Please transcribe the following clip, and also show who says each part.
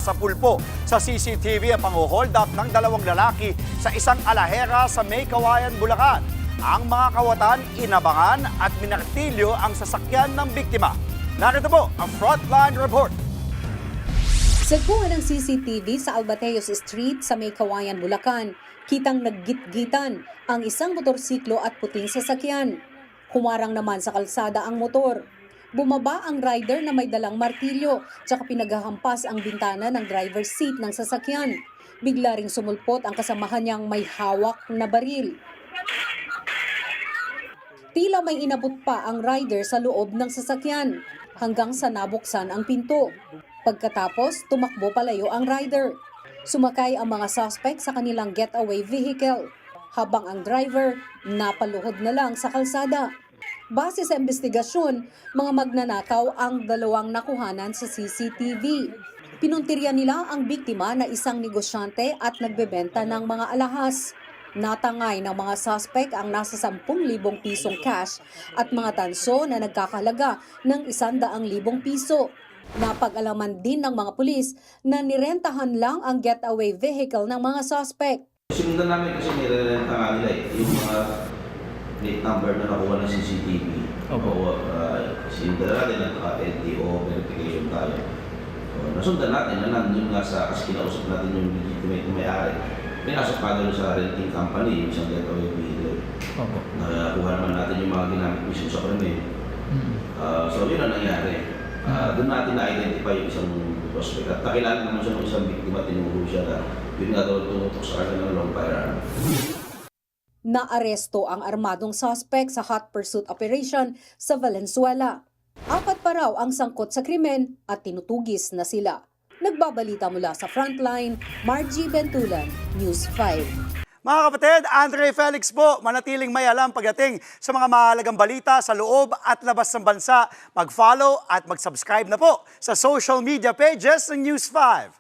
Speaker 1: sa pulpo. Sa CCTV ang pang-hold up ng dalawang lalaki sa isang alahera sa May Kawayan, Bulacan. Ang mga kawatan inabangan at minartilyo ang sasakyan ng biktima. Narito po ang Frontline Report.
Speaker 2: Sa kuha ng CCTV sa Albateos Street sa May Kawayan, Bulacan, kitang naggit-gitan ang isang motorsiklo at puting sasakyan. Humarang naman sa kalsada ang motor. Bumaba ang rider na may dalang martilyo, tsaka pinaghahampas ang bintana ng driver's seat ng sasakyan. Bigla ring sumulpot ang kasamahan niyang may hawak na baril. Tila may inabot pa ang rider sa loob ng sasakyan hanggang sa nabuksan ang pinto. Pagkatapos, tumakbo palayo ang rider. Sumakay ang mga suspect sa kanilang getaway vehicle, habang ang driver napaluhod na lang sa kalsada. Base sa investigasyon, mga magnanakaw ang dalawang nakuhanan sa CCTV. Pinuntirya nila ang biktima na isang negosyante at nagbebenta ng mga alahas. Natangay ng mga suspect ang nasa 10,000 pisong cash at mga tanso na nagkakahalaga ng 100,000 piso. Napag-alaman din ng mga pulis na nirentahan lang ang getaway vehicle ng mga suspect.
Speaker 3: Sinundan namin kasi nirerenta nga nila yung mga plate number na nakuha ng CCTV. Opo. Sinundan natin at LTO verification tayo. So, nasundan natin na nandun nga sa, kasi kinausap natin yung legitimate na may-ari. Pinasok pa doon sa renting company, yung isang getaway vehicle. Opo. Nakuha naman natin yung mga ginamit mismo sa krimen. So yun ang nangyari. Doon natin na-identify yung isang prospect. At nakilala naman siya ng isang biktima, tinuro siya na yun nga daw tumutok sa kanya ng long firearm.
Speaker 2: Naaresto ang armadong suspect sa hot pursuit operation sa Valenzuela. 4 pa raw ang sangkot sa krimen at tinutugis na sila. Nagbabalita mula sa Frontline, Margie Bentulan, News 5.
Speaker 1: Mga kapatid, Andre Felix po, manatiling may alam pagdating sa mga mahalagang balita sa loob at labas ng bansa. Mag-follow at mag-subscribe na po sa social media pages ng News 5.